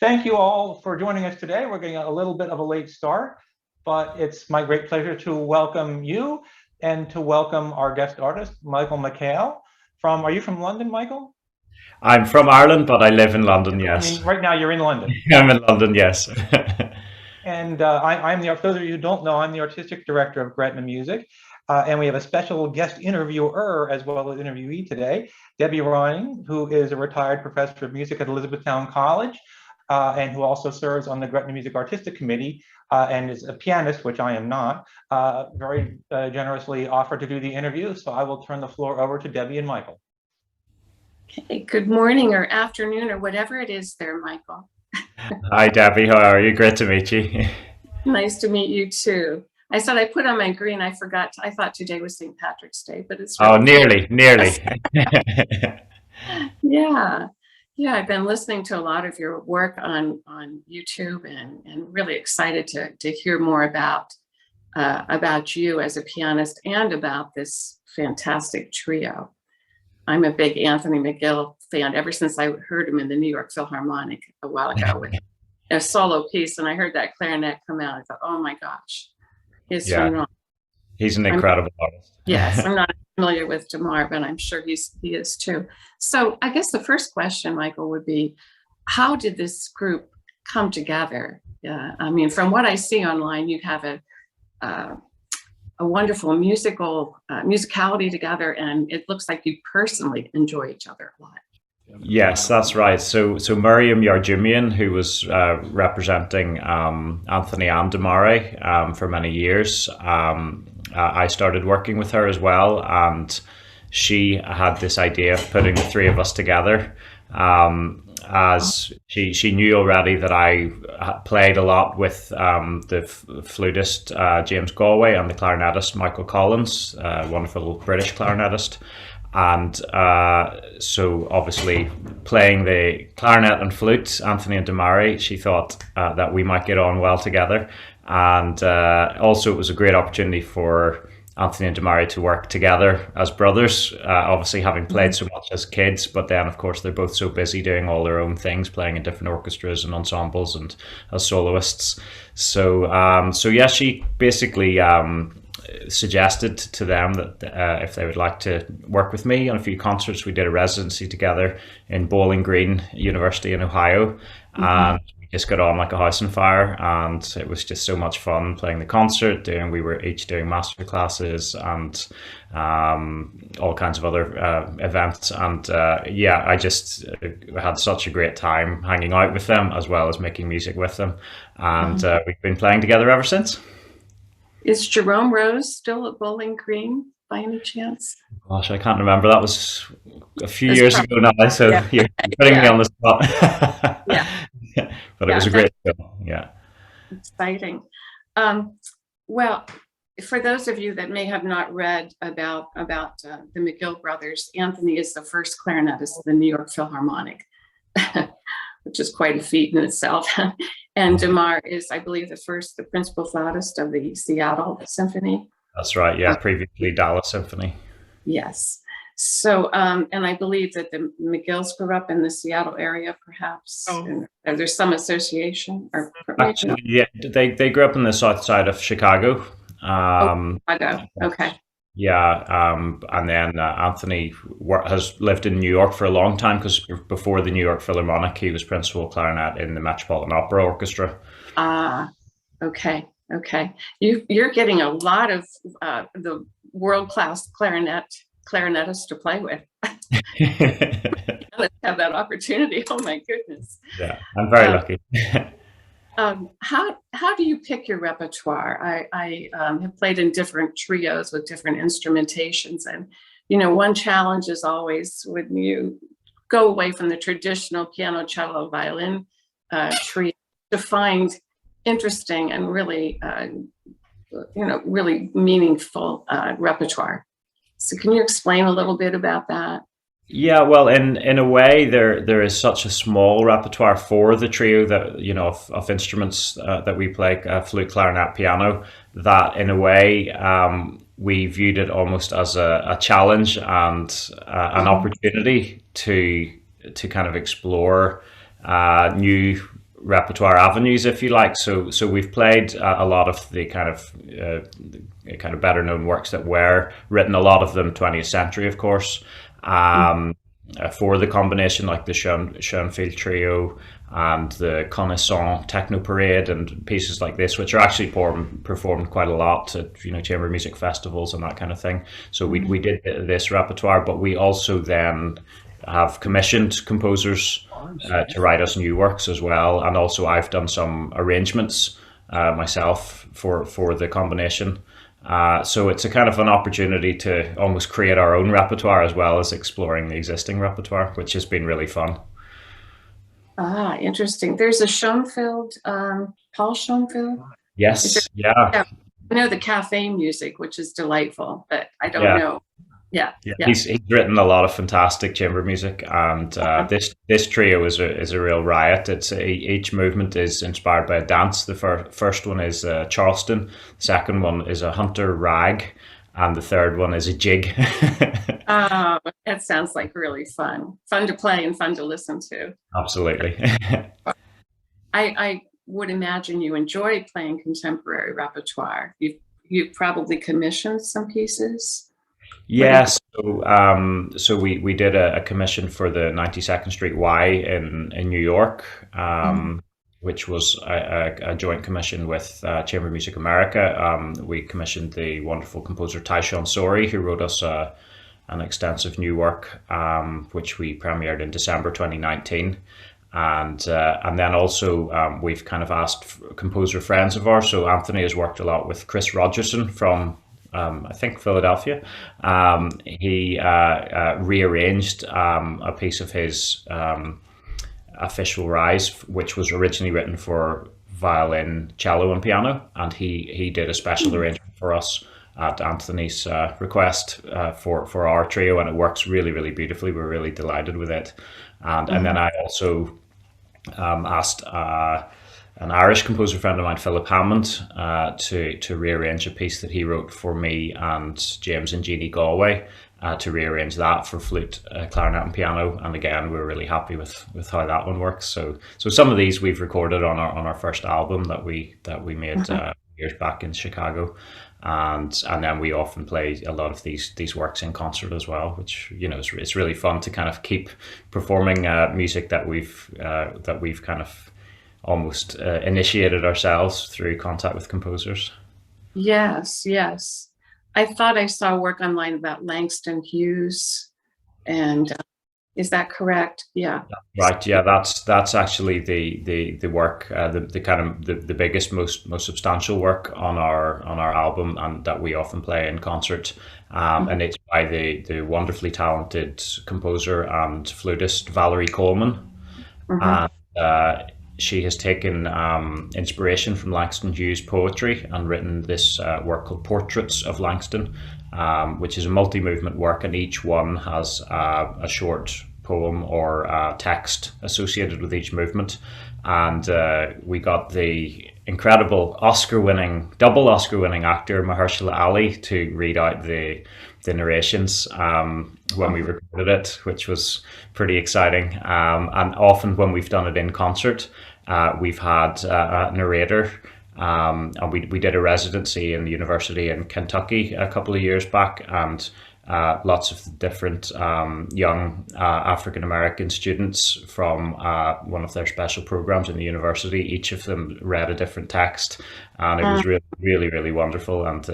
Thank you all for joining us today. We're getting a little bit of a late start, but it's my great pleasure to welcome you and to welcome our guest artist, Michael McHale. Are you from London, Michael? I'm from Ireland, but I live in London, I yes. mean, right now you're in London. I'm in London, yes. And for those of you who don't know, I'm the artistic director of Gretna Music. And we have a special guest interviewer as well as interviewee today, Debbie Ryan, who is a retired professor of music at Elizabethtown College, and who also serves on the Gretna Music Artistic Committee and is a pianist, which I am not, very generously offered to do the interview. So I will turn the floor over to Debbie and Michael. Okay, good morning or afternoon or whatever it is there, Michael. Hi, Debbie. How are you? Great to meet you. Nice to meet you too. I said I put on my green. I forgot. I thought today was St. Patrick's Day, but it's Oh, really nearly. yeah. Yeah, I've been listening to a lot of your work on YouTube and really excited to hear more about you as a pianist and about this fantastic trio. I'm a big Anthony McGill fan ever since I heard him in the New York Philharmonic a while ago with a solo piece, and I heard that clarinet come out. I thought, oh my gosh, he's phenomenal. He's an incredible artist. Yes, I'm not familiar with Damar, but I'm sure he is too. So I guess the first question, Michael, would be, how did this group come together? I mean, from what I see online, you have a wonderful musicality together, and it looks like you personally enjoy each other a lot. Yes, that's right. So Miriam Yarjumian, who was representing Anthony and Damare for many years, I started working with her as well, and she had this idea of putting the three of us together. As she knew already that I played a lot with the flutist James Galway and the clarinetist Michael Collins, wonderful British clarinetist. And so obviously playing the clarinet and flute, Anthony and Damare, she thought that we might get on well together. And also it was a great opportunity for Anthony and Damare to work together as brothers, obviously having played so much as kids, but then of course they're both so busy doing all their own things, playing in different orchestras and ensembles and as soloists. So yeah, she basically suggested to them that if they would like to work with me on a few concerts. We did a residency together in Bowling Green University in Ohio, and we just got on like a house on fire, and it was just so much fun playing the concert. We were each doing master classes and all kinds of other events, and yeah, I just had such a great time hanging out with them as well as making music with them, and we've been playing together ever since. Is Jerome Rose still at Bowling Green by any chance? Gosh, I can't remember. That was a few years ago now, so you're putting me on the spot. But it was a great film. Yeah. Exciting. Well, for those of you that may have not read about the McGill brothers, Anthony is the first clarinetist of the New York Philharmonic, which is quite a feat in itself. And Damar is, I believe, the principal flautist of the Seattle Symphony. That's right. Yeah, previously Dallas Symphony. Yes. So, and I believe that the McGills grew up in the Seattle area, perhaps. And there's some association, or actually, yeah, they grew up in the south side of Chicago. Chicago. Okay. Yeah, and then Anthony has lived in New York for a long time, because before the New York Philharmonic, he was principal clarinet in the Metropolitan Opera Orchestra. Okay. You're getting a lot of the world-class clarinetists to play with. Let's have that opportunity. Oh my goodness. Yeah, I'm very lucky. How do you pick your repertoire? I have played in different trios with different instrumentations, and one challenge is always when you go away from the traditional piano, cello, violin trio to find interesting and really really meaningful repertoire. So can you explain a little bit about that? Yeah, well, in a way, there is such a small repertoire for the trio that of instruments that we play, flute, clarinet, piano, that in a way we viewed it almost as a challenge and an opportunity to kind of explore new repertoire avenues, if you like. So we've played a lot of the kind of better known works that were written, a lot of them 20th century, of course. For the combination, like the Schoenfeld Trio and the Connaissant Techno Parade and pieces like this, which are actually performed quite a lot at chamber music festivals and that kind of thing. So we did this repertoire, but we also then have commissioned composers to write us new works as well, and also I've done some arrangements myself for the combination. So it's a kind of an opportunity to almost create our own repertoire as well as exploring the existing repertoire, which has been really fun. Ah, interesting. There's a Schoenfeld, Paul Schoenfeld. Yes, yeah. I know the cafe music, which is delightful, but I don't know. Yeah. He's written a lot of fantastic chamber music, and this trio is a real riot. It's each movement is inspired by a dance. The first one is Charleston, the second one is a hunter rag, and the third one is a jig. Oh, that sounds like really fun to play and fun to listen to. Absolutely. I would imagine you enjoy playing contemporary repertoire. You've probably commissioned some pieces. Yes, so we did a commission for the 92nd Street Y in New York, which was a joint commission with Chamber Music America. We commissioned the wonderful composer Tyshawn Sorey, who wrote us an extensive new work, which we premiered in December 2019. And then also we've kind of asked composer friends of ours. So Anthony has worked a lot with Chris Rogerson from I think Philadelphia. He rearranged a piece of his Official Rise, which was originally written for violin, cello, and piano, and he did a special arrangement for us at Anthony's request for our trio, and it works really, really beautifully. We're really delighted with it. And then I also asked an Irish composer friend of mine, Philip Hammond, to rearrange a piece that he wrote for me and James and Jeannie Galway, to rearrange that for flute, clarinet, and piano. And again, we're really happy with how that one works. So some of these we've recorded on our first album that we made years back in Chicago, and then we often play a lot of these works in concert as well, which it's really fun to kind of keep performing music that we've kind of almost initiated ourselves through contact with composers. Yes. I thought I saw work online about Langston Hughes, and is that correct? Yeah. Right. Yeah, that's actually the work, the kind of the biggest, most substantial work on our album, and that we often play in concert. And it's by the wonderfully talented composer and flutist Valerie Coleman. And she has taken inspiration from Langston Hughes' poetry and written this work called Portraits of Langston, which is a multi-movement work, and each one has a short poem or text associated with each movement. And we got the incredible double Oscar-winning actor Mahershala Ali to read out the narrations when we recorded it, which was pretty exciting. And often when we've done it in concert, we've had a narrator. And we did a residency in the university in Kentucky a couple of years back, and lots of different young African-American students from one of their special programs in the university. Each of them read a different text, and it was really, really, really wonderful. And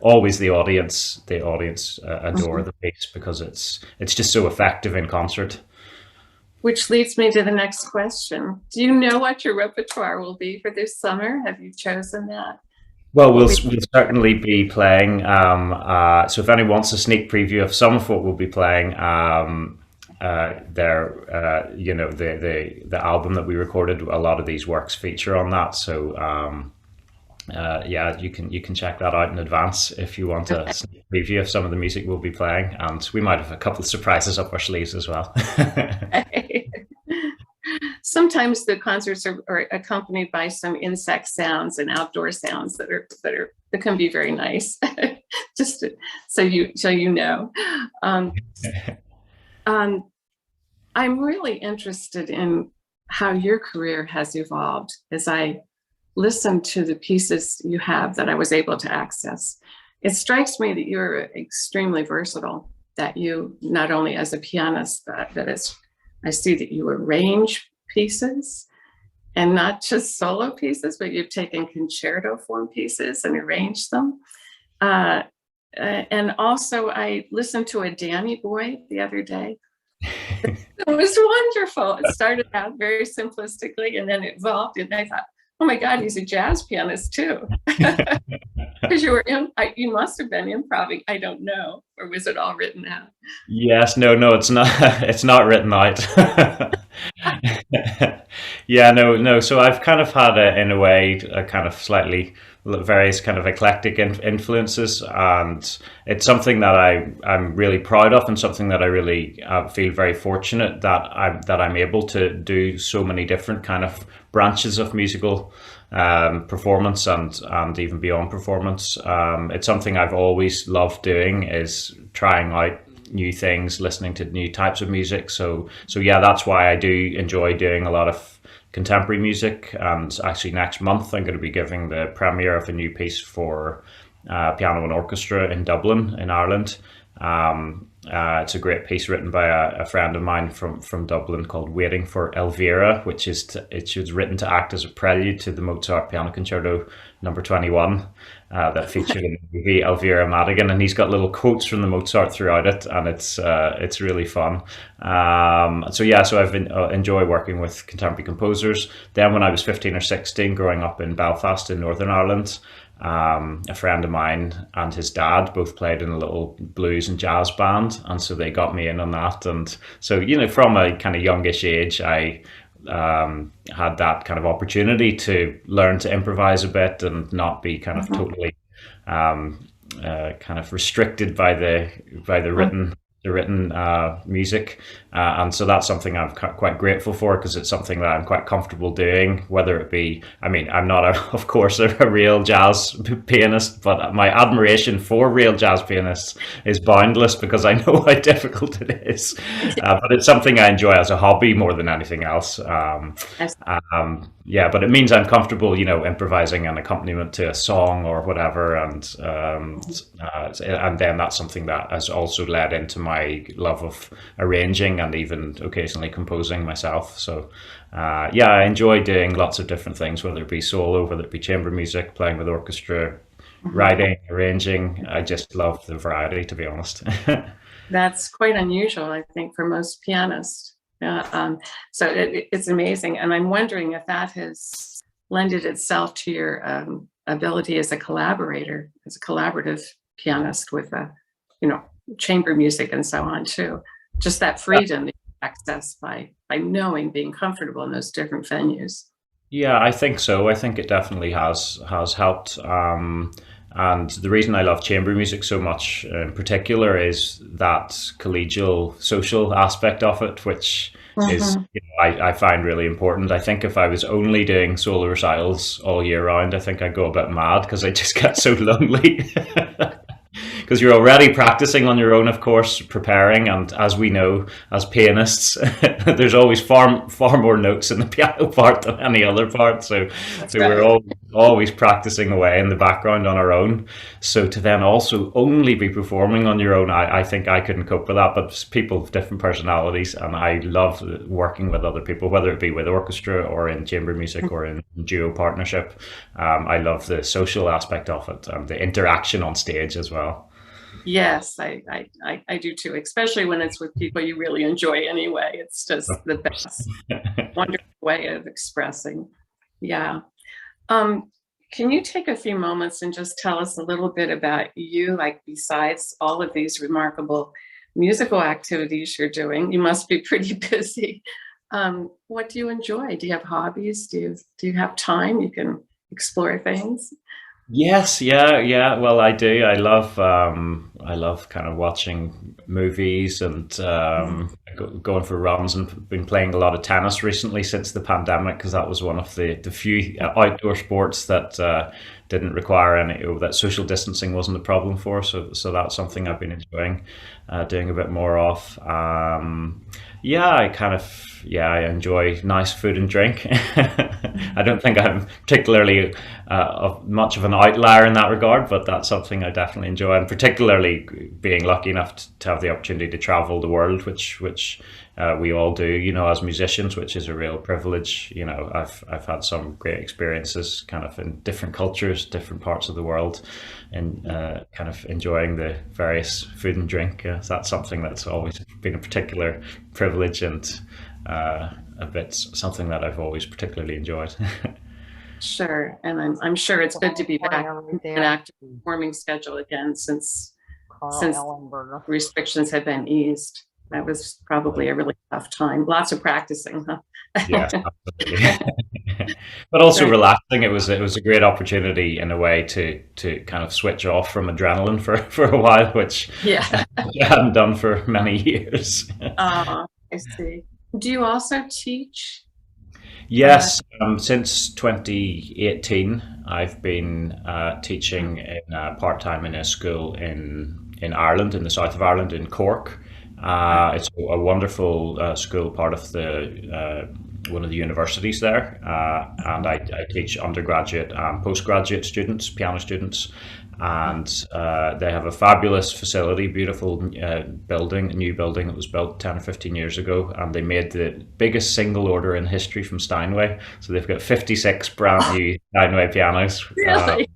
always the audience adore the piece because it's just so effective in concert. Which leads me to the next question. Do you know what your repertoire will be for this summer? Have you chosen that? Well, we'll certainly be playing. So if anyone wants a sneak preview of some of what we'll be playing, the album that we recorded, a lot of these works feature on that. So yeah, you can check that out in advance if you want a sneak preview of some of the music we'll be playing, and we might have a couple of surprises up our sleeves as well. Sometimes the concerts are accompanied by some insect sounds and outdoor sounds that can be very nice. So you know. I'm really interested in how your career has evolved as I listen to the pieces you have that I was able to access. It strikes me that you're extremely versatile, that you, not only as a pianist, but as I see that you arrange pieces and not just solo pieces, but you've taken concerto form pieces and arranged them. And also I listened to a Danny Boy the other day. It was wonderful. It started out very simplistically and then it evolved. And I thought, oh my God, he's a jazz pianist too. Because you must have been improvising. I don't know, or was it all written out? Yes, no, it's not. It's not written out. Yeah, no. So I've kind of had in a way, a kind of slightly various kind of eclectic influences, and it's something that I'm really proud of, and something that I really feel very fortunate that I'm able to do so many different kind of branches of musical performance and even beyond performance. It's something I've always loved doing, is trying out new things, listening to new types of music. So yeah, that's why I do enjoy doing a lot of contemporary music. And actually next month I'm going to be giving the premiere of a new piece for piano and orchestra in Dublin in Ireland. It's a great piece written by a friend of mine from Dublin called Waiting for Elvira, which is it was written to act as a prelude to the Mozart Piano Concerto number 21 that featured in the movie Elvira Madigan, and he's got little quotes from the Mozart throughout it, and it's really fun. So I've enjoy working with contemporary composers. Then when I was 15 or 16, growing up in Belfast in Northern Ireland, a friend of mine and his dad both played in a little blues and jazz band, and so they got me in on that. And so, from a kind of youngish age, I had that kind of opportunity to learn to improvise a bit and not be kind of totally kind of restricted by the written music, and so that's something I'm quite grateful for, because it's something that I'm quite comfortable doing. Whether it be, I mean, I'm not of course a real jazz pianist, but my admiration for real jazz pianists is boundless, because I know how difficult it is. But it's something I enjoy as a hobby more than anything else. Yeah, but it means I'm comfortable, improvising an accompaniment to a song or whatever, and then that's something that has also led into my love of arranging and even occasionally composing myself. So yeah, I enjoy doing lots of different things, whether it be solo, whether it be chamber music, playing with orchestra, writing, arranging. I just love the variety, to be honest. That's quite unusual, I think, for most pianists. So it's amazing. And I'm wondering if that has lended itself to your ability as a collaborator, as a collaborative pianist with, chamber music and so on too. Just that freedom that you access by being comfortable in those different venues. Yeah, I think so. I think it definitely has helped. And the reason I love chamber music so much in particular is that collegial social aspect of it, which is, I find really important. I think if I was only doing solo recitals all year round, I think I'd go a bit mad, because I just get so lonely. Because you're already practicing on your own, of course, preparing, and as we know, as pianists, there's always far more notes in the piano part than any other part. So we're always practicing away in the background on our own. So to then also only be performing on your own, I think I couldn't cope with that. But people have different personalities, and I love working with other people, whether it be with orchestra or in chamber music or in duo partnership. I love the social aspect of it and the interaction on stage as well. Yes, I do too, especially when it's with people you really enjoy anyway. It's just the best, wonderful way of expressing. Yeah. Can you take a few moments and just tell us a little bit about you, like besides all of these remarkable musical activities you're doing? You must be pretty busy. What do you enjoy? Do you have hobbies? Do you have time you can explore things? Yes, yeah. Well, I do. I love kind of watching movies and going for runs, and been playing a lot of tennis recently since the pandemic, because that was one of the few outdoor sports that didn't require any, that social distancing wasn't a problem for. So that's something I've been enjoying doing a bit more of. Yeah, I enjoy nice food and drink. I don't think I'm particularly of much of an outlier in that regard, but that's something I definitely enjoy, and particularly being lucky enough to have the opportunity to travel the world, which we all do, as musicians, which is a real privilege. I've had some great experiences, kind of in different cultures, different parts of the world, and kind of enjoying the various food and drink. So that's something that's always been a particular privilege, and a bit something that I've always particularly enjoyed. Sure. And I'm sure it's good to be back in an active performing schedule again since restrictions have been eased. That was probably a really tough time. Lots of practicing, huh? Yeah, absolutely. But also Right. relaxing. It was a great opportunity in a way to kind of switch off from adrenaline for a while, which Yeah. I hadn't done for many years. I see. Do you also teach? Yes, since 2018, I've been teaching in part-time in a school in Ireland, in the south of Ireland, in Cork. It's a wonderful school, part of the one of the universities there, and I teach undergraduate and postgraduate students, piano students, and they have a fabulous facility, beautiful building, a new building that was built 10 or 15 years ago, and they made the biggest single order in history from Steinway. So they've got 56 brand new Steinway pianos. Really?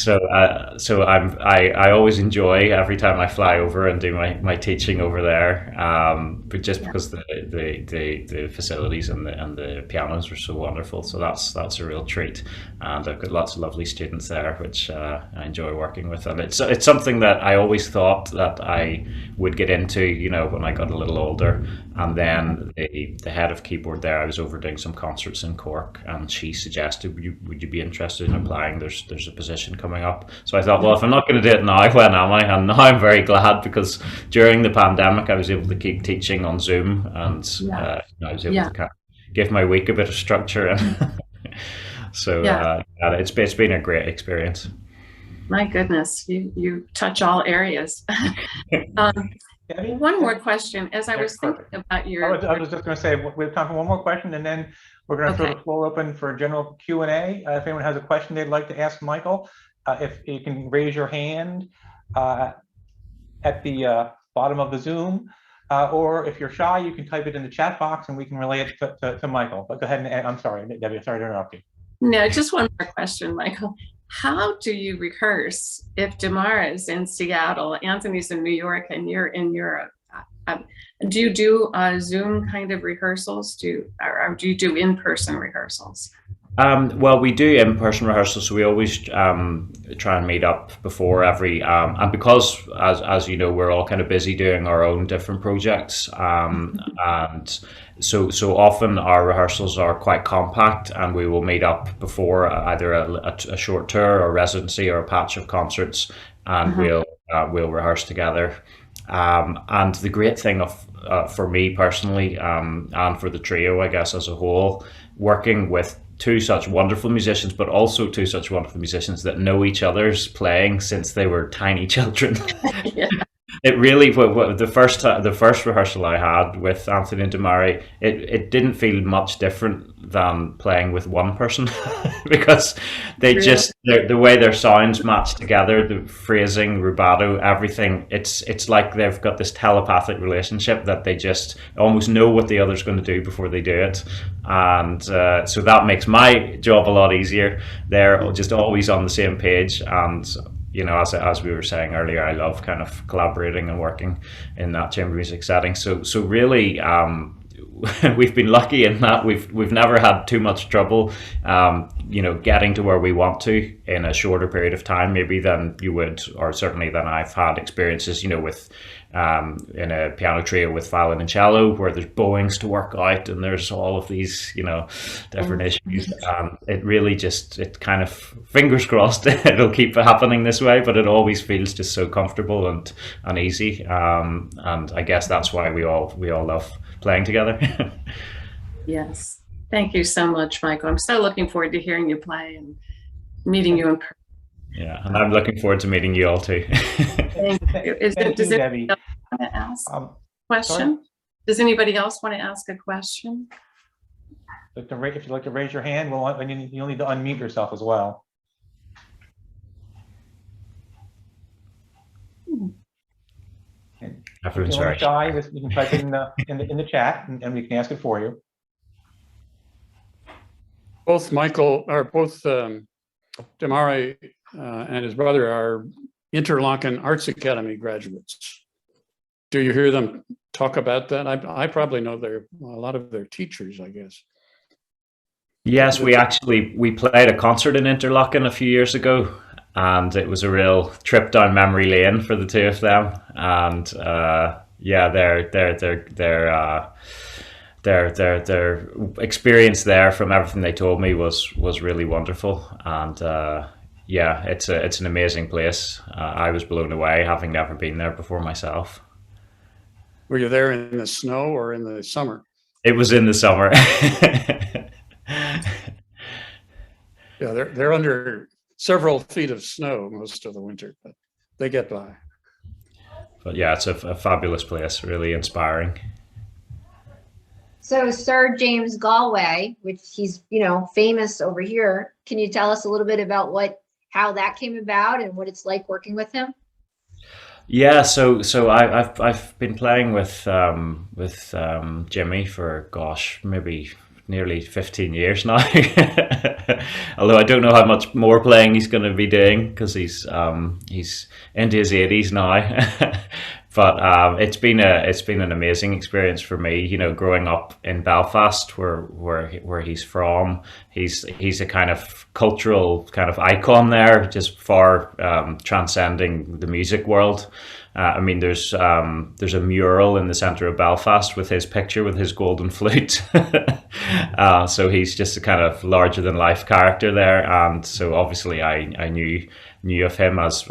I always enjoy every time I fly over and do my teaching over there, but just because the facilities and the pianos are so wonderful, so that's a real treat, and I've got lots of lovely students there, which I enjoy working with, and it's something that I always thought that I would get into, when I got a little older, and then the head of keyboard there, I was over doing some concerts in Cork, and she suggested, would you be interested in applying? There's a position coming up. So I thought, well, if I'm not going to do it now, when am I? And now I'm very glad, because during the pandemic, I was able to keep teaching on Zoom, and Yeah. I was able Yeah. to kind of give my week a bit of structure. And so Yeah. it's been a great experience. My goodness, you touch all areas. Debbie? One more question. As I Yeah, was thinking perfect. about your, I was just going to say, we have time for one more question, and then we're going to throw okay, the floor open for general Q&A. If anyone has a question they'd like to ask Michael, if you can raise your hand at the bottom of the Zoom, or if you're shy, you can type it in the chat box and we can relay it to Michael. But go ahead, and I'm sorry, Debbie, sorry to interrupt you. no, just one more question, Michael. How do you rehearse if Damara's in Seattle, Anthony's in New York, and you're in Europe? Do you do Zoom kind of rehearsals? Or do you do in-person rehearsals? Well, we do in-person rehearsals, so we always try and meet up before every, and because, as you know, we're all kind of busy doing our own different projects, and so often our rehearsals are quite compact, and we will meet up before either a short tour or residency or a patch of concerts, and we'll rehearse together. And the great thing for me personally, and for the trio, I guess, as a whole, working with two such wonderful musicians, but also two such wonderful musicians that know each other's playing since they were tiny children. Yeah. It really, the first rehearsal I had with Anthony and Damari, it didn't feel much different than playing with one person, because they Really? just, the way their sounds match together, the phrasing, rubato, everything, it's like they've got this telepathic relationship that they just almost know what the other's going to do before they do it, and so that makes my job a lot easier. They're just always on the same page, and as we were saying earlier, I love kind of collaborating and working in that chamber music setting. So really, we've been lucky in that we've never had too much trouble, getting to where we want to in a shorter period of time, maybe than you would, or certainly than I've had experiences, with in a piano trio with violin and cello, where there's bowings to work out and there's all of these, different issues. It really just, it kind of, fingers crossed, it'll keep happening this way, but it always feels just so comfortable and easy. And I guess that's why we all love playing together. Yes. Thank you so much, Michael. I'm so looking forward to hearing you play and meeting you in person. Yeah, and I'm looking forward to meeting you all too. Thank you. Does anybody else want to ask a question? Sorry? Does anybody else want to ask a question? If you'd like to raise your hand, you'll need to unmute yourself as well. Everyone's very very shy. You can type it in the chat, and we can ask it for you. Both Damari and his brother are Interlaken Arts Academy graduates. Do you hear them talk about that? I probably know a lot of their teachers, I guess. Yes, we played a concert in Interlaken a few years ago, and it was a real trip down memory lane for the two of them. And yeah, their experience there, from everything they told me, was really wonderful. And yeah, it's an amazing place. I was blown away, having never been there before myself. Were you there in the snow or in the summer? It was in the summer. Yeah, they're under several feet of snow most of the winter, but they get by. But yeah, it's a fabulous place, really inspiring. So Sir James Galway, which he's, famous over here. Can you tell us a little bit about how that came about and what it's like working with him? Yeah, so I've been playing with Jimmy for, gosh, maybe nearly 15 years now. Although I don't know how much more playing he's going to be doing, because he's into his 80s now. But it's been an amazing experience for me, growing up in Belfast, where he's from. He's a kind of cultural kind of icon there, just far transcending the music world. I mean, there's a mural in the center of Belfast with his picture with his golden flute. So he's just a kind of larger than life character there, and so obviously I knew of him as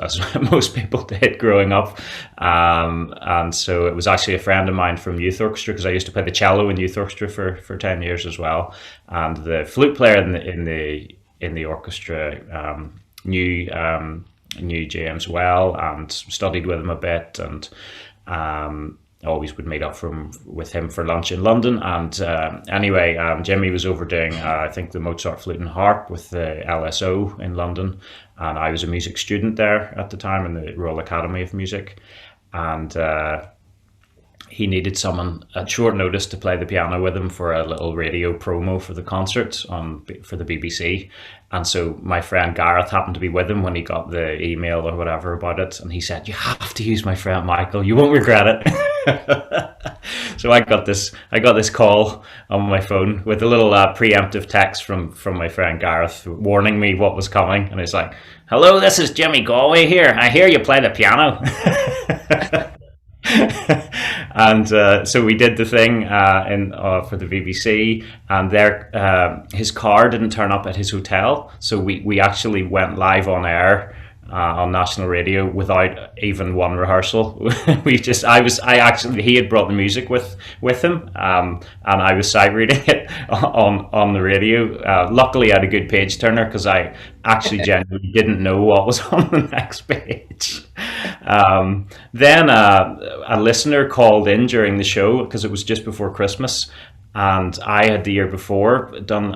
most people did growing up, and so it was actually a friend of mine from youth orchestra, because I used to play the cello in youth orchestra for 10 years as well, and the flute player in the orchestra knew James well and studied with him a bit, and always would meet up with him for lunch in London. And anyway, Jimmy was overdoing I think the Mozart Flute and Harp with the LSO in London, and I was a music student there at the time in the Royal Academy of Music, and he needed someone at short notice to play the piano with him for a little radio promo for the concert for the BBC. And so my friend Gareth happened to be with him when he got the email or whatever about it, and he said, "You have to use my friend Michael, you won't regret it." So I got this call on my phone with a little preemptive text from my friend Gareth warning me what was coming, and it's like, "Hello, this is Jimmy Galway here. I hear you play the piano." And so we did the thing for the BBC, and his car didn't turn up at his hotel, so we actually went live on air on national radio without even one rehearsal. He had brought the music with him, and I was sight reading it on the radio. Luckily I had a good page turner, because I actually genuinely didn't know what was on the next page. Then a listener called in during the show, because it was just before Christmas, and I had the year before done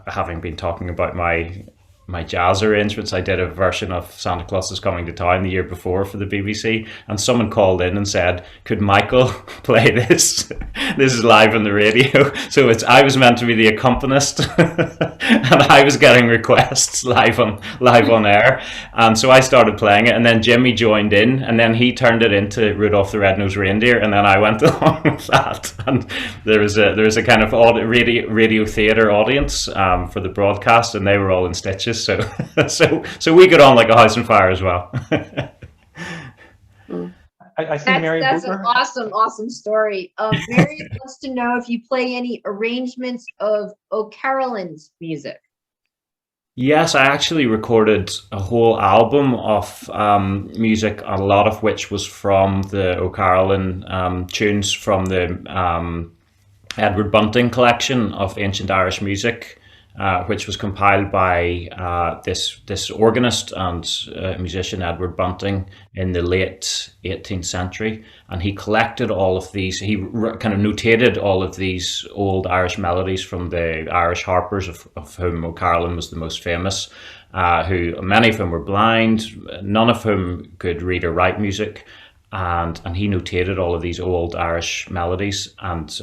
having been talking about my jazz arrangements, I did a version of Santa Claus is Coming to Town the year before for the BBC, and someone called in and said, "Could Michael play this? This is live on the radio." So I was meant to be the accompanist, and I was getting requests live on air, and so I started playing it, and then Jimmy joined in, and then he turned it into Rudolph the Red-Nosed Reindeer, and then I went along with that, and there was a kind of radio theatre audience for the broadcast, and they were all in stitches. So we got on like a house on fire as well. I see Mary That's Booker. an awesome story. Mary wants to know if you play any arrangements of O'Carolan's music. Yes, I actually recorded a whole album of music, a lot of which was from the O'Carolan tunes from the Edward Bunting collection of ancient Irish music, which was compiled by this organist and musician Edward Bunting in the late 18th century, and he collected all of these. He kind of notated all of these old Irish melodies from the Irish harpers, of whom O'Carolan was the most famous. Who many of whom were blind, none of whom could read or write music, and he notated all of these old Irish melodies and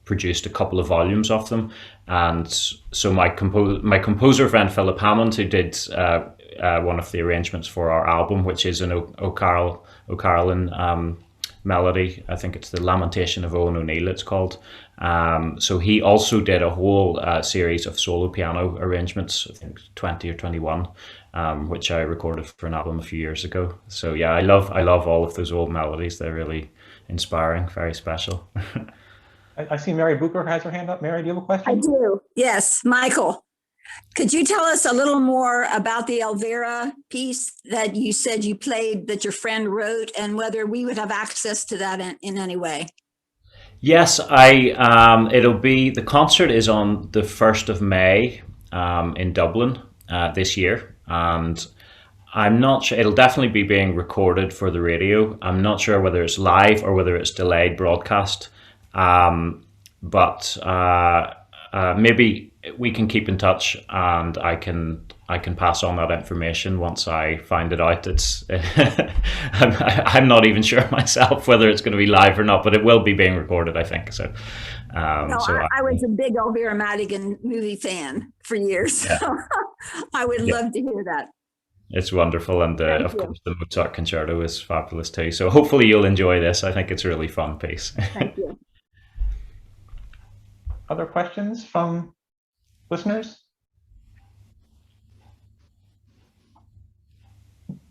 produced a couple of volumes of them. And so my composer friend Philip Hammond, who did one of the arrangements for our album, which is an O'Carolan melody, I think it's the Lamentation of Owen O'Neill it's called. So he also did a whole series of solo piano arrangements, I think 20 or 21, which I recorded for an album a few years ago. So yeah, I love all of those old melodies. They're really inspiring, very special. I see Mary Booker has her hand up. Mary, do you have a question? I do. Yes, Michael. Could you tell us a little more about the Elvira piece that you said you played that your friend wrote, and whether we would have access to that in any way? Yes, it'll be, the concert is on the 1st of May in Dublin this year, and I'm not sure, it'll definitely be being recorded for the radio. I'm not sure whether it's live or whether it's delayed broadcast. But maybe we can keep in touch, and I can pass on that information once I find it out. It's I'm not even sure myself whether it's going to be live or not, but it will be being recorded, I think. So, I was a big Elvira Madigan movie fan for years. Yeah. So I would love to hear that. It's wonderful, and of course the Mozart Concerto is fabulous too. So hopefully you'll enjoy this. I think it's a really fun piece. Thank you. Other questions from listeners?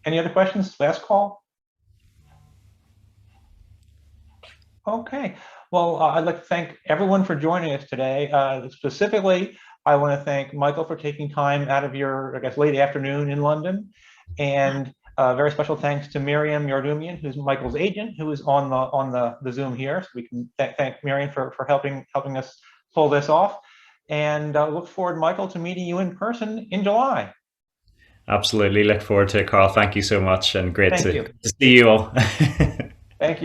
Any other questions? Last call. Okay. Well, I'd like to thank everyone for joining us today. Specifically, I want to thank Michael for taking time out of your, I guess, late afternoon in London. And very special thanks to Miriam Yardumian, who's Michael's agent, who is on the Zoom here. So we can thank Miriam for helping us pull this off, and look forward, Michael, to meeting you in person in July. Absolutely, look forward to it, Carl. Thank you so much, and great to see you all. Thank you.